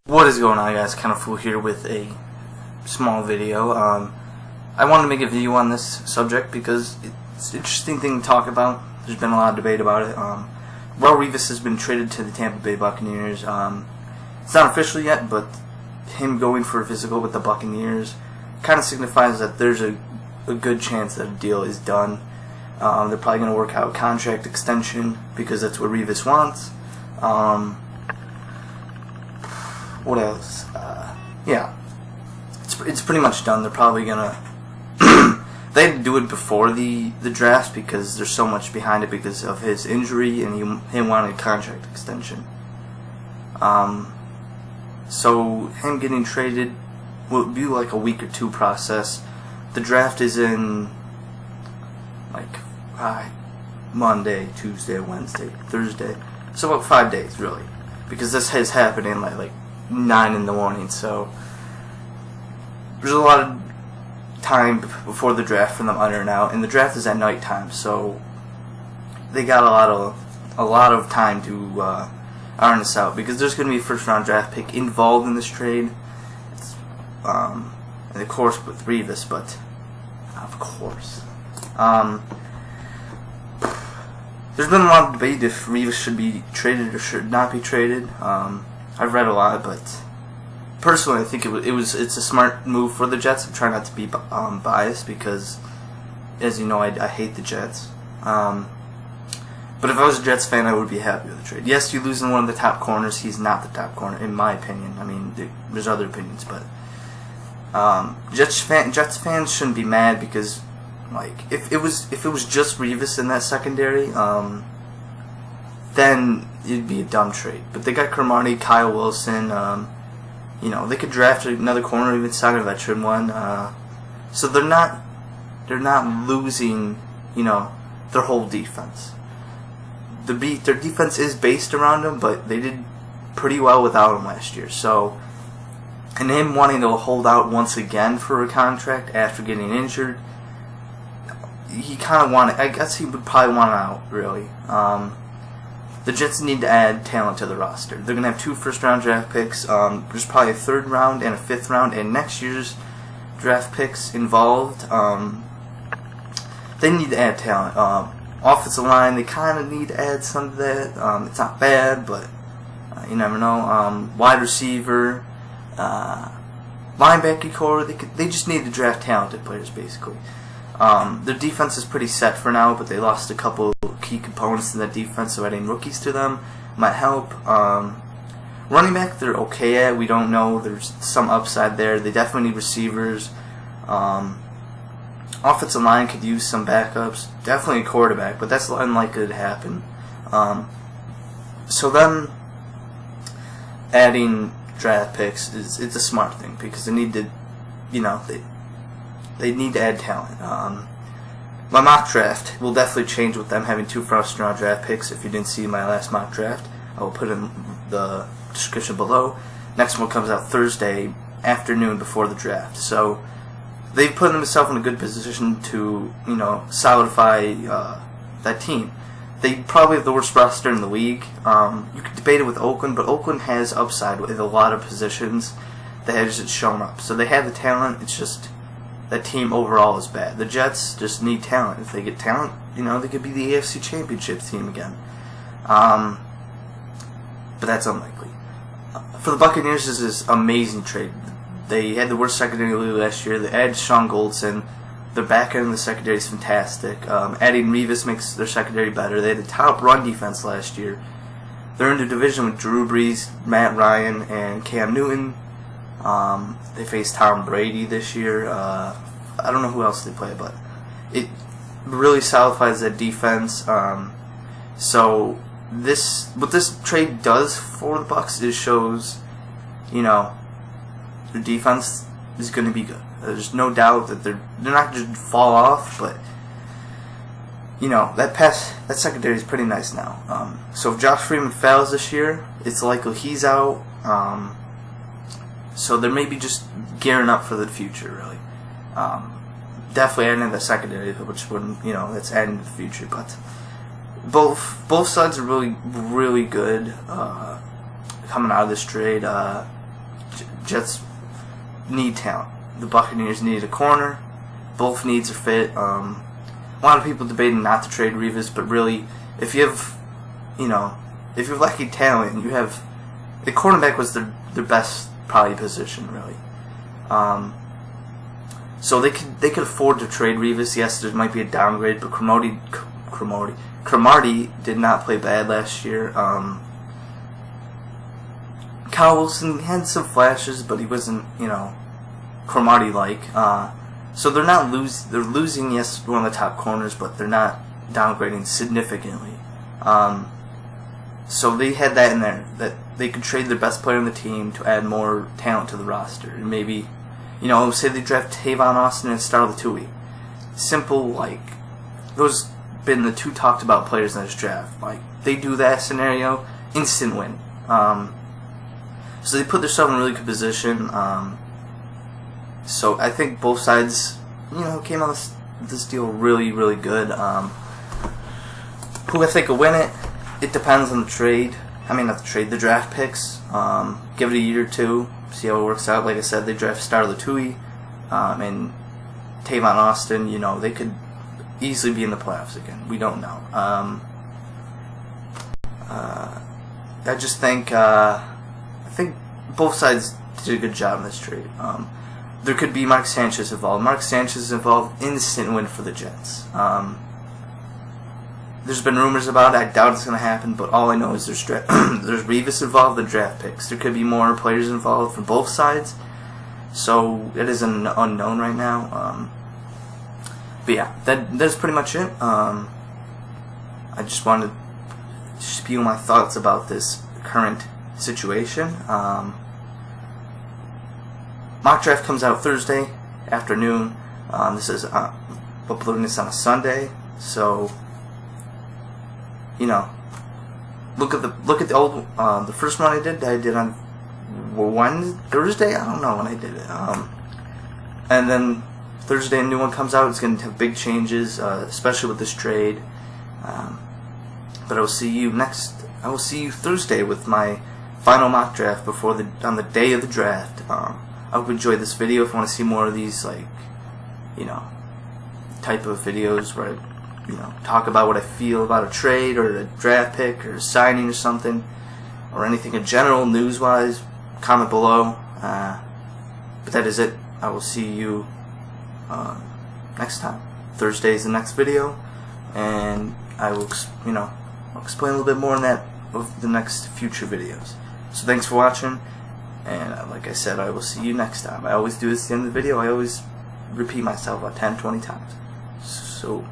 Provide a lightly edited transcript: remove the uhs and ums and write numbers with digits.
What is going on, guys? Kind of Fool here with a small video. I wanted to make a video on this subject because it's an interesting thing to talk about. There's been a lot of debate about it. Darrelle Revis has been traded to the Tampa Bay Buccaneers. It's not official yet, but him going for a physical with the Buccaneers kind of signifies that there's a good chance that a deal is done. They're probably going to work out a contract extension because that's what Revis wants. What else? Yeah, it's pretty much done. They're probably gonna they had to do it before the draft because there's so much behind it because of his injury and him wanting a contract extension. So him getting traded will be like a week or two process. The draft is in like Monday, Tuesday, Wednesday, Thursday. So about 5 days really, because this has happened in like 9 in the morning, so there's a lot of time before the draft for them iron out, and the draft is at night time, so they got a lot of time to iron this out because there's going to be a first round draft pick involved in this trade. It's, and of course with Revis, but of course there's been a lot of debate if Revis should be traded or should not be traded. I've read a lot, but personally, I think it's a smart move for the Jets. I'm trying not to be biased because, as you know, I hate the Jets. But if I was a Jets fan, I would be happy with the trade. Yes, you losing one of the top corners. He's not the top corner, in my opinion. I mean, there's other opinions, but Jets fans shouldn't be mad because, like, if it was just Revis in that secondary, then it'd be a dumb trade. But they got Cromartie, Kyle Wilson. You know, they could draft another corner, even sign a veteran one. So they're not losing, you know, their whole defense. Their defense is based around them, but they did pretty well without him last year. So, and him wanting to hold out once again for a contract after getting injured, he kind of wanted. I guess he would probably want out, really. The Jets need to add talent to the roster. They're going to have 2 first-round draft picks. There's probably a 3rd round and a 5th round, and next year's draft picks involved. They need to add talent. Offensive line, they kind of need to add some of that. It's not bad, but you never know. Wide receiver, linebacker core, they just need to draft talented players, basically. Their defense is pretty set for now, but they lost a couple key components in that defense, so adding rookies to them might help. Running back, they're okay at. We don't know. There's some upside there. They definitely need receivers. Offensive line could use some backups. Definitely a quarterback, but that's unlikely to happen. So them adding draft picks it's a smart thing because they need to, you know, they need to add talent. My mock draft will definitely change with them having 2 first-round draft picks. If you didn't see my last mock draft, I will put in the description below. Next one comes out Thursday afternoon before the draft. So they've put themselves in a good position to, you know, solidify that team. They probably have the worst roster in the league. You could debate it with Oakland, but Oakland has upside with a lot of positions that hasn't shown up. So they have the talent. It's just that team overall is bad. The Jets just need talent. If they get talent, you know, they could be the AFC Championship team again. But that's unlikely. For the Buccaneers, this is an amazing trade. They had the worst secondary in the league last year. They added Sean Goldson. Their back end of the secondary is fantastic. Adding Revis makes their secondary better. They had the top run defense last year. They're in the division with Drew Brees, Matt Ryan, and Cam Newton. They faced Tom Brady this year. I don't know who else they play, but it really solidifies that defense. So what this trade does for the Bucs is shows, you know, their defense is going to be good. There's no doubt that they're not going to fall off, but you know that secondary is pretty nice now. So if Josh Freeman fails this year, it's likely he's out. So they're maybe just gearing up for the future, really. Definitely adding the secondary, which wouldn't, you know, that's adding to the future. But both sides are really good coming out of this trade. Jets need talent. The Buccaneers need a corner. Both needs are fit. A lot of people debating not to trade Revis, but really, if you have, if you're lacking talent, you have the cornerback was their best probably position really. So they could afford to trade Revis. Yes, there might be a downgrade, but Cromartie did not play bad last year. Kyle Wilson had some flashes, but he wasn't, Cromartie-like. So they're not they're losing, yes, one of the top corners, but they're not downgrading significantly. So they had that in there, that they could trade their best player on the team to add more talent to the roster. And maybe, say they draft Tavon Austin and Starla Tui. Simple, those been the two talked about players in this draft. They do that scenario, instant win. So they put themselves in a really good position. So I think both sides, came on this deal really, really good. Who I think will win it? It depends on the trade. Not the trade, the draft picks. Give it a year or two, see how it works out. Like I said, they draft Starla Tui and Tavon Austin. They could easily be in the playoffs again. We don't know. I just think both sides did a good job in this trade. There could be Mark Sanchez involved. Mark Sanchez involved, instant win for the Jets. There's been rumors about it. I doubt it's going to happen, but all I know is there's Revis involved, the draft picks. There could be more players involved from both sides, so it is an unknown right now. But yeah, that's pretty much it. I just wanted to spew my thoughts about this current situation. Mock draft comes out Thursday afternoon. This is uploading this on a Sunday, so look at the old the first one I did on Thursday. I don't know when I did it. And then Thursday a new one comes out. It's going to have big changes, especially with this trade. But I will see you Thursday with my final mock draft on the day of the draft. I hope you enjoyed this video. If you want to see more of these, type of videos where I, talk about what I feel about a trade or a draft pick or a signing or something, or anything in general, news-wise, comment below. But that is it. I will see you next time. Thursday is the next video, and I will, I'll explain a little bit more on that of the next future videos. So thanks for watching, and like I said, I will see you next time. I always do this at the end of the video. I always repeat myself about 10-20 times. So